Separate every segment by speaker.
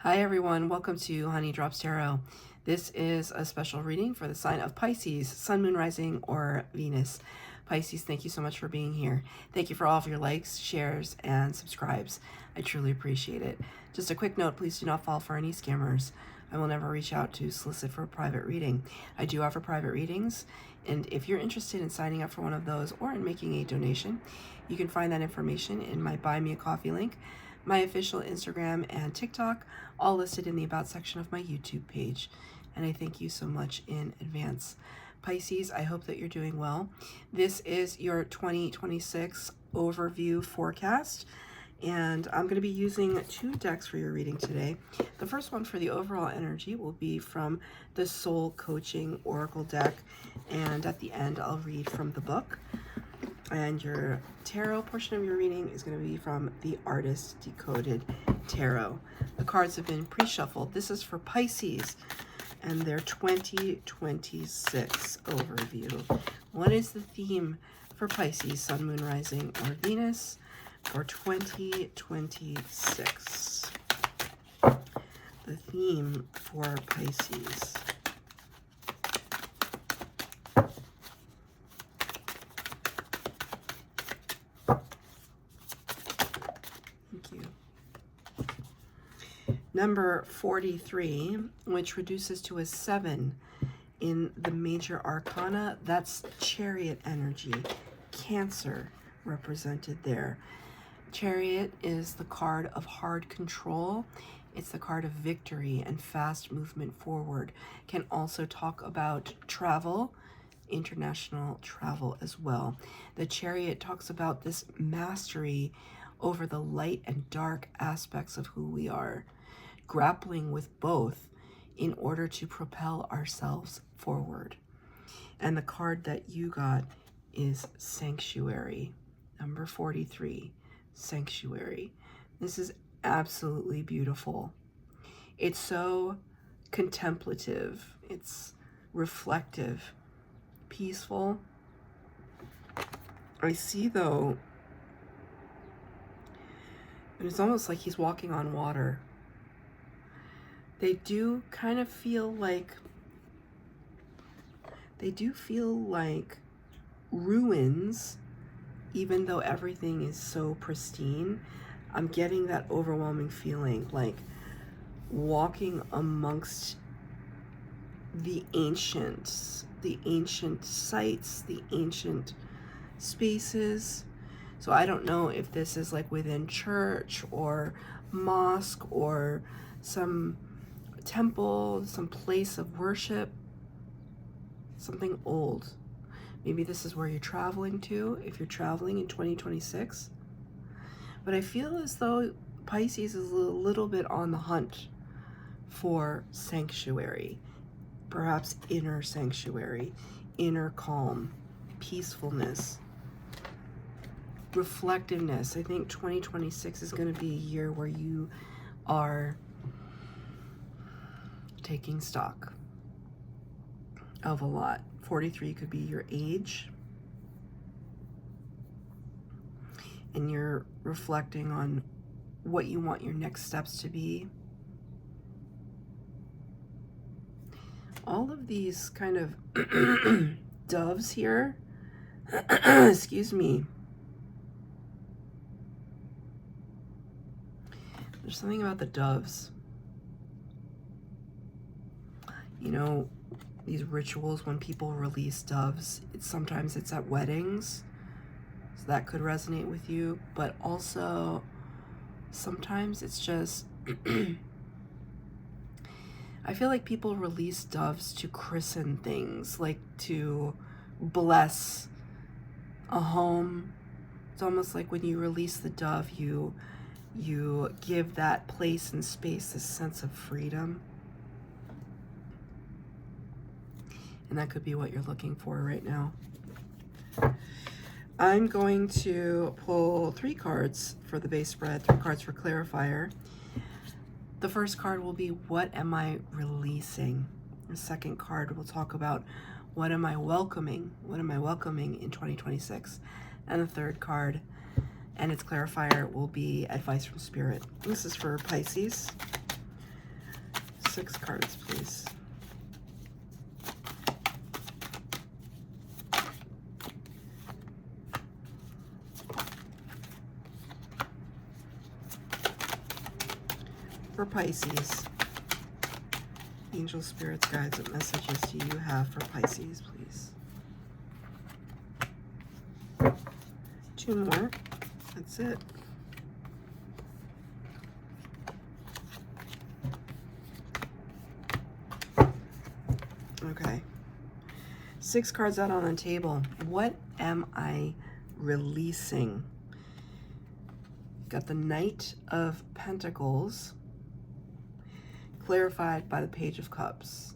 Speaker 1: Hi everyone, welcome to Honey Drops Tarot. This is a special reading for the sign of Pisces, Sun, Moon, Rising, or Venus. Pisces, thank you so much for being here. Thank you for all of your likes, shares, and subscribes. I truly appreciate it. Just a quick note, please do not fall for any scammers. I will never reach out to solicit for a private reading. I do offer private readings, and if you're interested in signing up for one of those or in making a donation, you can find that information in my Buy Me a Coffee link, my official Instagram and TikTok, all listed in the About section of my YouTube page. And I thank you so much in advance. Pisces, I hope that you're doing well. This is your 2026 overview forecast, and I'm going to be using two decks for your reading today. The first one for the overall energy will be from the Soul Coaching Oracle deck, and at the end I'll read from the book. And your tarot portion of your reading is going to be from the Artist Decoded Tarot. The cards have been pre-shuffled. This is for Pisces and their 2026 overview. What is the theme for Pisces, Sun, Moon, Rising, or Venus for 2026? The theme for Pisces. Number 43, which reduces to a 7 in the major arcana, that's Chariot energy, Cancer represented there. Chariot is the card of hard control. It's the card of victory and fast movement forward. Can also talk about travel, international travel as well. The Chariot talks about this mastery over the light and dark aspects of who we are, grappling with both in order to propel ourselves forward. And the card that you got is Sanctuary, number 43, Sanctuary. This is absolutely beautiful. It's so contemplative, it's reflective, peaceful. I see though, and it's almost like he's walking on water. They do kind of feel like ruins, even though everything is so pristine. I'm getting that overwhelming feeling, like walking amongst the ancient sites, the ancient spaces. So I don't know if this is like within church or mosque or some temple, some place of worship, something old. Maybe this is where you're traveling to, if you're traveling in 2026. But I feel as though Pisces is a little bit on the hunt for sanctuary, perhaps inner sanctuary, inner calm, peacefulness, reflectiveness. I think 2026 is going to be a year where you are taking stock of a lot. 43 could be your age, and you're reflecting on what you want your next steps to be. All of these kind of doves here, excuse me. There's something about the doves. You know, these rituals when people release doves, sometimes it's at weddings, so that could resonate with you, but also sometimes it's just I feel like people release doves to christen things, like to bless a home. It's almost like when you release the dove, you give that place and space a sense of freedom. And that could be what you're looking for right now. I'm going to pull 3 cards for the base spread, 3 cards for clarifier. The first card will be, what am I releasing? The second card will talk about, what am I welcoming? What am I welcoming in 2026? And the third card and its clarifier will be advice from Spirit. This is for Pisces. 6 cards, please. For Pisces, angel, spirits, guides, what messages do you have for Pisces, please? 2 more. That's it. Okay. 6 cards out on the table. What am I releasing? Got the Knight of Pentacles, clarified by the Page of Cups.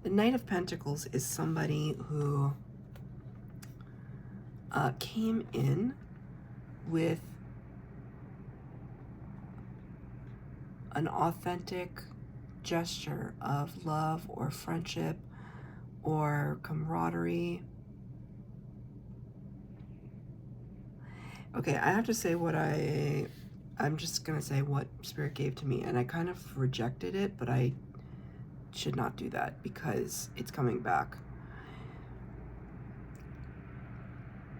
Speaker 1: The Knight of Pentacles is somebody who came in with an authentic gesture of love or friendship or camaraderie. Okay, I have to say what I'm just going to say what Spirit gave to me, and I kind of rejected it, but I should not do that because it's coming back.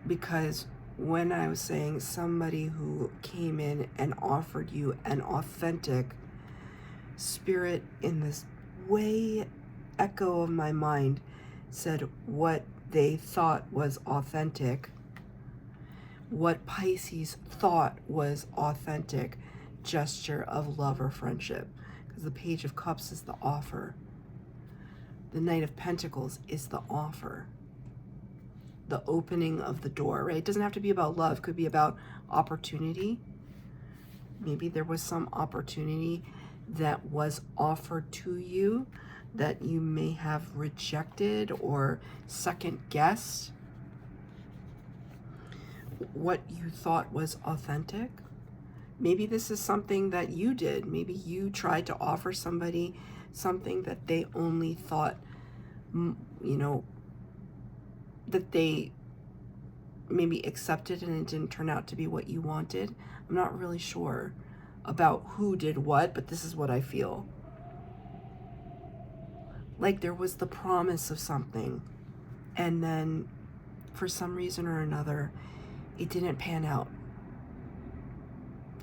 Speaker 1: Because when I was saying somebody who came in and offered you an authentic, Spirit in this way echo of my mind said what they thought was authentic, what Pisces thought was authentic gesture of love or friendship, because the Page of Cups is the offer. The Knight of Pentacles is the offer, the opening of the door, right? It doesn't have to be about love. It could be about opportunity. Maybe there was some opportunity that was offered to you that you may have rejected or second guessed. What you thought was authentic. Maybe this is something that you did. Maybe you tried to offer somebody something that they only thought, that they maybe accepted and it didn't turn out to be what you wanted. I'm not really sure about who did what, but this is what I feel. Like there was the promise of something, and then for some reason or another, it didn't pan out.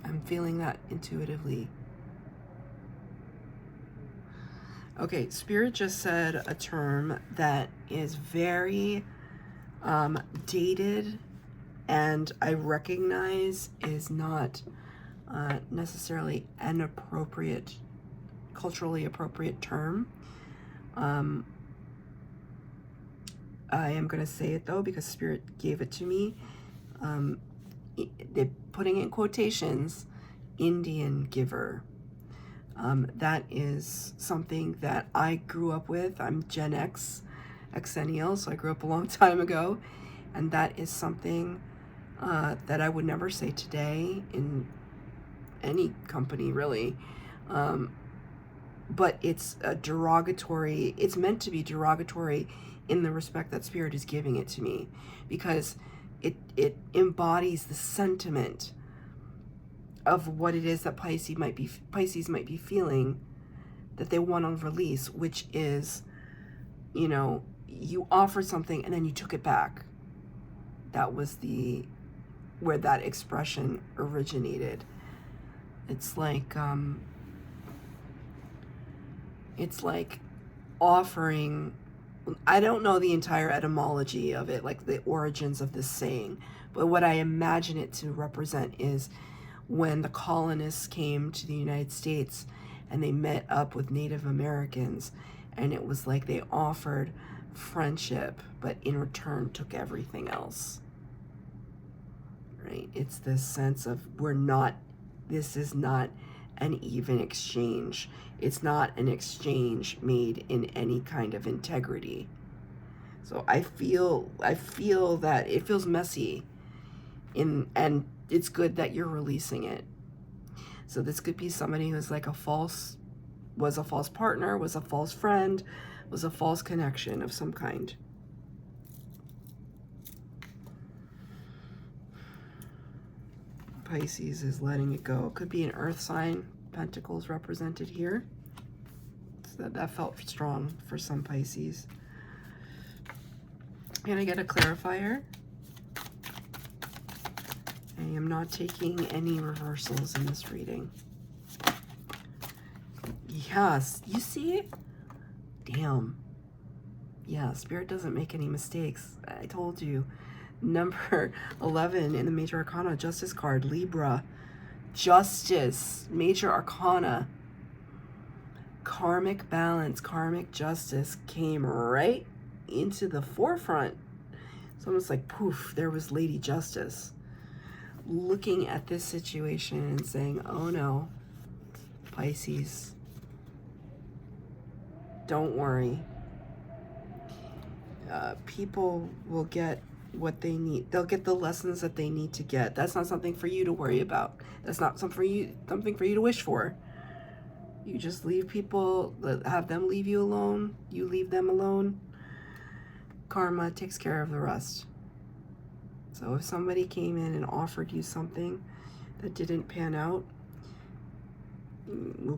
Speaker 1: I'm feeling that intuitively. Okay, Spirit just said a term that is very dated, and I recognize is not necessarily an appropriate, culturally appropriate term. I am going to say it though because Spirit gave it to me. They're putting in quotations, Indian giver. That is something that I grew up with. I'm Gen X, Xennial, so I grew up a long time ago, and that is something that I would never say today in any company, really. But it's a derogatory, it's meant to be derogatory in the respect that Spirit is giving it to me, because it embodies the sentiment of what it is that Pisces might be feeling that they want to release, which is, you offered something and then you took it back. That was where that expression originated. It's like offering, I don't know the entire etymology of it, like the origins of this saying, but what I imagine it to represent is when the colonists came to the United States and they met up with Native Americans, and it was like they offered friendship, but in return took everything else. Right? It's this sense of this is not an even exchange. It's not an exchange made in any kind of integrity. So I feel that it feels messy, and it's good that you're releasing it. So this could be somebody who's like was a false partner, was a false friend, was a false connection of some kind. Pisces is letting it go. It could be an earth sign. Pentacles represented here. So that felt strong for some Pisces. Can I get a clarifier? I am not taking any reversals in this reading. Yes, you see it? Damn. Yeah, Spirit doesn't make any mistakes. I told you. Number 11 in the Major Arcana, Justice card, Libra. Justice, Major Arcana. Karmic balance, karmic justice came right into the forefront. It's almost like poof, there was Lady Justice looking at this situation and saying, oh no, Pisces, don't worry. People will get what they need. They'll get the lessons that they need to get. That's not something for you to worry about. That's not something for you to wish for. You just leave people, have them leave you alone. You leave them alone. Karma takes care of the rest. So if somebody came in and offered you something that didn't pan out,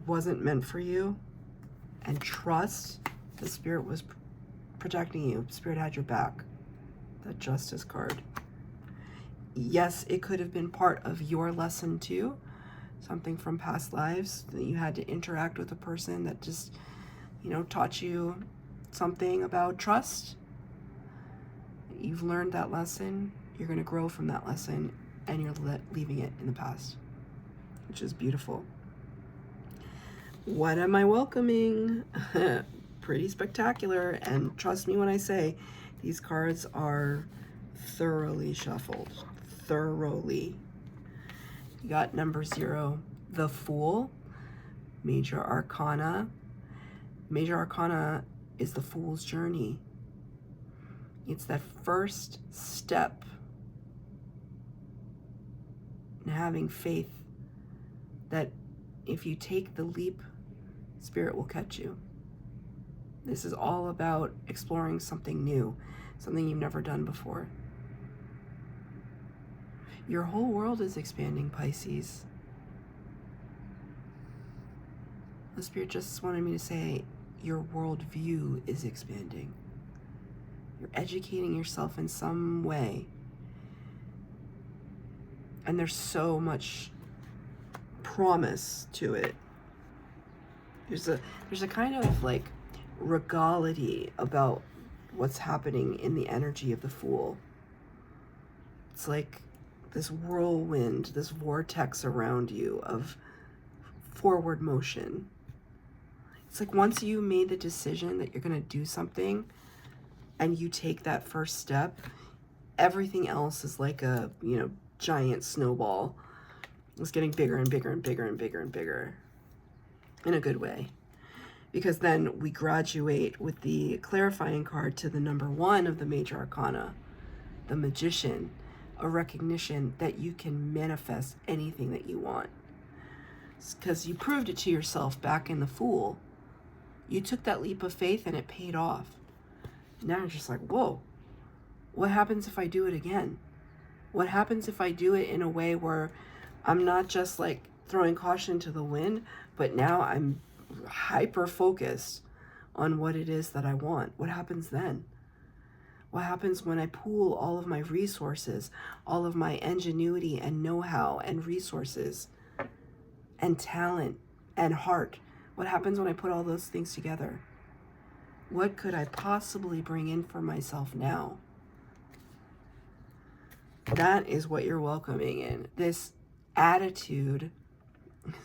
Speaker 1: wasn't meant for you, and trust, the Spirit was protecting you. Spirit had your back. That Justice card. Yes, it could have been part of your lesson too. Something from past lives that you had to interact with a person that just, you know, taught you something about trust. You've learned that lesson. You're going to grow from that lesson, and you're leaving it in the past, which is beautiful. What am I welcoming? Pretty spectacular, and trust me when I say these cards are thoroughly shuffled. Thoroughly. You got number 0, the Fool, Major Arcana. Major Arcana is the Fool's journey. It's that first step in having faith that if you take the leap, Spirit will catch you. This is all about exploring something new, something you've never done before. Your whole world is expanding, Pisces. The Spirit just wanted me to say your worldview is expanding. You're educating yourself in some way. And there's so much promise to it. There's a kind of like regality about what's happening in the energy of the Fool. It's like this whirlwind, this vortex around you of forward motion. It's like once you made the decision that you're going to do something and you take that first step, everything else is like a, you know, giant snowball. It's getting bigger and bigger and bigger and bigger and bigger in a good way. Because then we graduate with the clarifying card to the number 1 of the Major Arcana, the Magician, a recognition that you can manifest anything that you want. Because you proved it to yourself back in the Fool. You took that leap of faith and it paid off. Now you're just like, whoa, what happens if I do it again? What happens if I do it in a way where I'm not just like throwing caution to the wind, but now I'm hyper focused on what it is that I want? What happens then? What happens when I pool all of my resources, all of my ingenuity and know-how and resources and talent and heart? What happens when I put all those things together? What could I possibly bring in for myself now? That is what you're welcoming in. This attitude,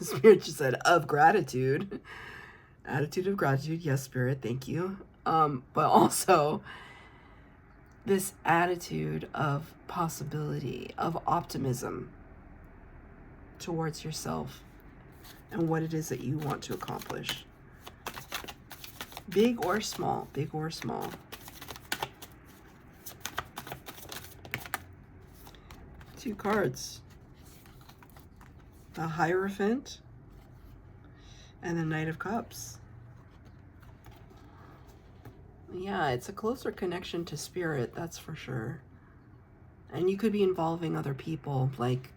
Speaker 1: Spirit just said, of gratitude. Attitude of gratitude. Yes, Spirit, thank you. But also this attitude of possibility, of optimism towards yourself and what it is that you want to accomplish. Big or small, big or small. Two cards. The Hierophant and the Knight of Cups. Yeah, it's a closer connection to Spirit, that's for sure. And you could be involving other people, like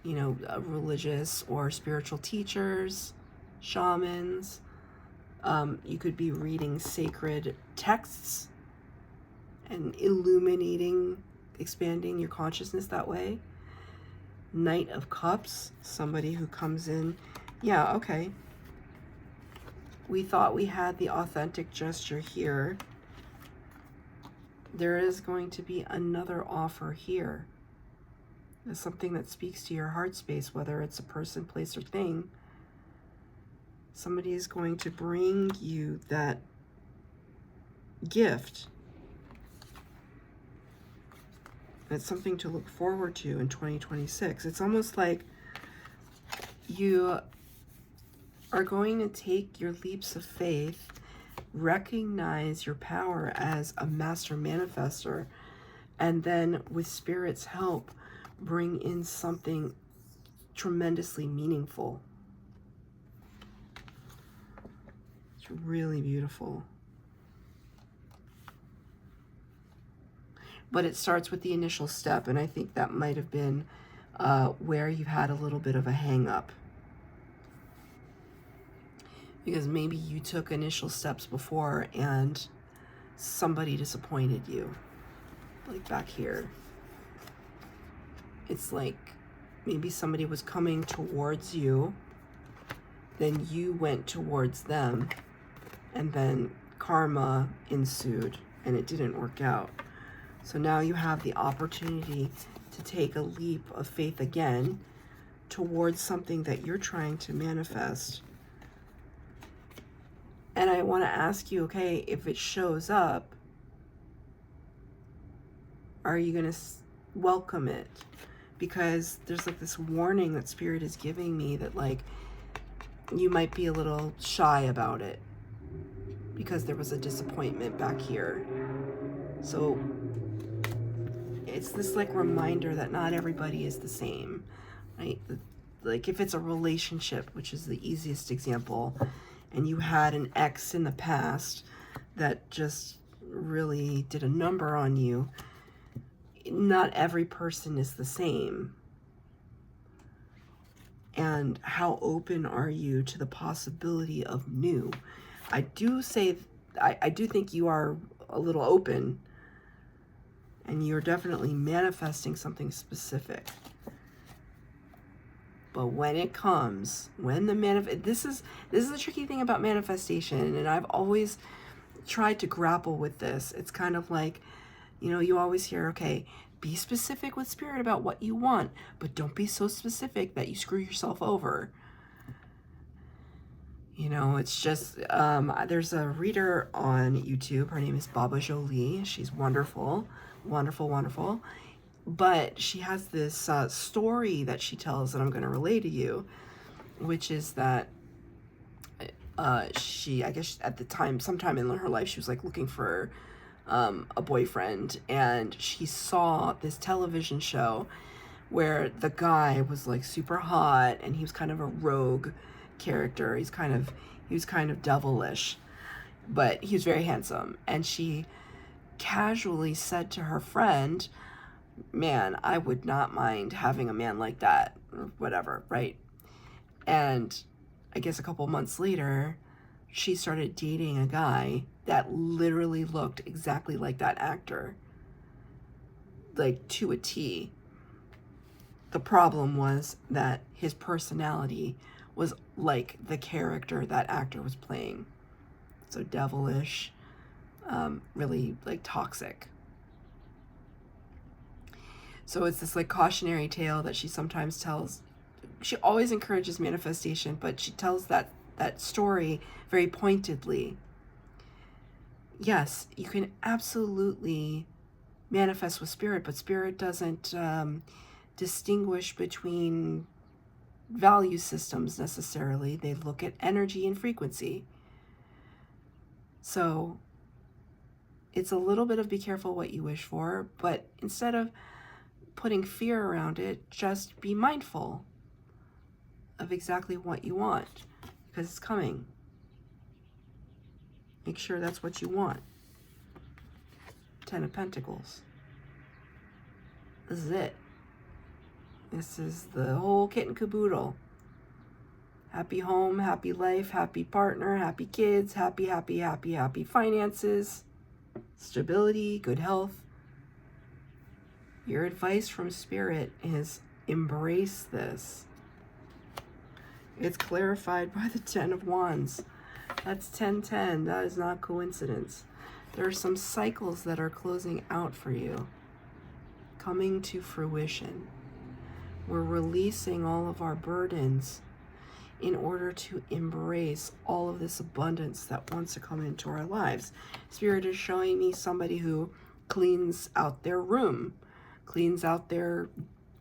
Speaker 1: you know, religious or spiritual teachers, shamans. You could be reading sacred texts and illuminating, expanding your consciousness that way. Knight of Cups, somebody who comes in. Yeah, okay. We thought we had the authentic gesture here. There is going to be another offer here. There's something that speaks to your heart space, whether it's a person, place, or thing. Somebody is going to bring you that gift. It's something to look forward to in 2026. It's almost like you are going to take your leaps of faith, recognize your power as a master manifester, and then with Spirit's help, bring in something tremendously meaningful. It's really beautiful. But it starts with the initial step, and I think that might have been where you've had a little bit of a hang up. Because maybe you took initial steps before and somebody disappointed you. Like back here. It's like maybe somebody was coming towards you, then you went towards them, and then karma ensued and it didn't work out. So now you have the opportunity to take a leap of faith again towards something that you're trying to manifest. And I want to ask you, okay, if it shows up, are you going to welcome it? Because there's like this warning that Spirit is giving me that like you might be a little shy about it because there was a disappointment back here. So it's this like reminder that not everybody is the same, right? Like if it's a relationship, which is the easiest example, and you had an ex in the past that just really did a number on you, not every person is the same. And how open are you to the possibility of new? I do think you are a little open, and you're definitely manifesting something specific. But when it comes, when the this is the tricky thing about manifestation, and I've always tried to grapple with this. It's kind of like, you know, you always hear, okay, be specific with Spirit about what you want, but don't be so specific that you screw yourself over. You know, it's just, there's a reader on YouTube. Her name is Baba Jolie. She's wonderful, wonderful, wonderful. But she has this story that she tells that I'm going to relay to you, which is that she, I guess at the time, sometime in her life, she was like looking for a boyfriend, and she saw this television show where the guy was like super hot and he was kind of a rogue character. He was kind of devilish, but he was very handsome. And she casually said to her friend, man, I would not mind having a man like that, or whatever, right? And I guess a couple months later, she started dating a guy that literally looked exactly like that actor, like to a T. The problem was that his personality was like the character that actor was playing. So devilish, really like toxic. So it's this like cautionary tale that she sometimes tells. She always encourages manifestation, but she tells that story very pointedly. Yes, you can absolutely manifest with Spirit, but Spirit doesn't distinguish between value systems necessarily. They look at energy and frequency. So it's a little bit of be careful what you wish for, but instead of putting fear around it, just be mindful of exactly what you want, because it's coming. Make sure that's what you want. 10 of Pentacles. This is it. This is the whole kit and caboodle. Happy home, happy life, happy partner, happy kids, happy finances, stability, good health. Your advice from Spirit is embrace this. It's clarified by the 10 of Wands. That's 10-10. That is not coincidence. There are some cycles that are closing out for you, coming to fruition. We're releasing all of our burdens in order to embrace all of this abundance that wants to come into our lives. Spirit is showing me somebody who cleans out their room, cleans out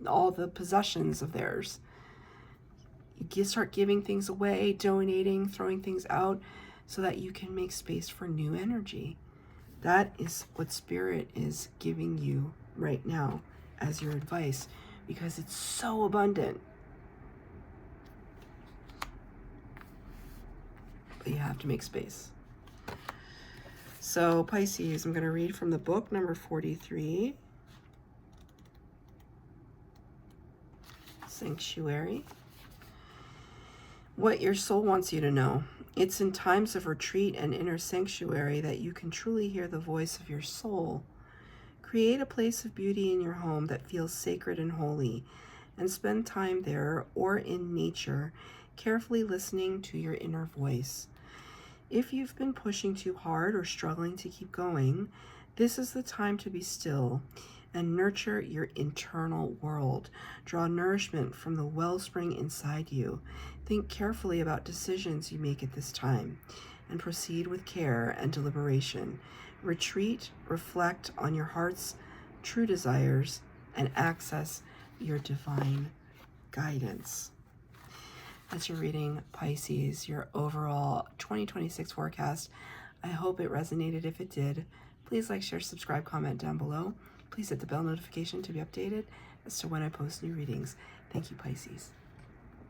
Speaker 1: all the possessions of theirs. You start giving things away, donating, throwing things out so that you can make space for new energy. That is what Spirit is giving you right now as your advice, because it's so abundant. But you have to make space. So Pisces, I'm going to read from the book, number 43, Sanctuary. What your soul wants you to know. It's in times of retreat and inner sanctuary that you can truly hear the voice of your soul. Create a place of beauty in your home that feels sacred and holy, and spend time there or in nature, carefully listening to your inner voice. If you've been pushing too hard or struggling to keep going, this is the time to be still and nurture your internal world. Draw nourishment from the wellspring inside you. Think carefully about decisions you make at this time, and proceed with care and deliberation. Retreat, reflect on your heart's true desires, and access your divine guidance. That's your reading, Pisces, your overall 2026 forecast. I hope it resonated. If it did, please like, share, subscribe, comment down below. Please hit the bell notification to be updated as to when I post new readings. Thank you, Pisces.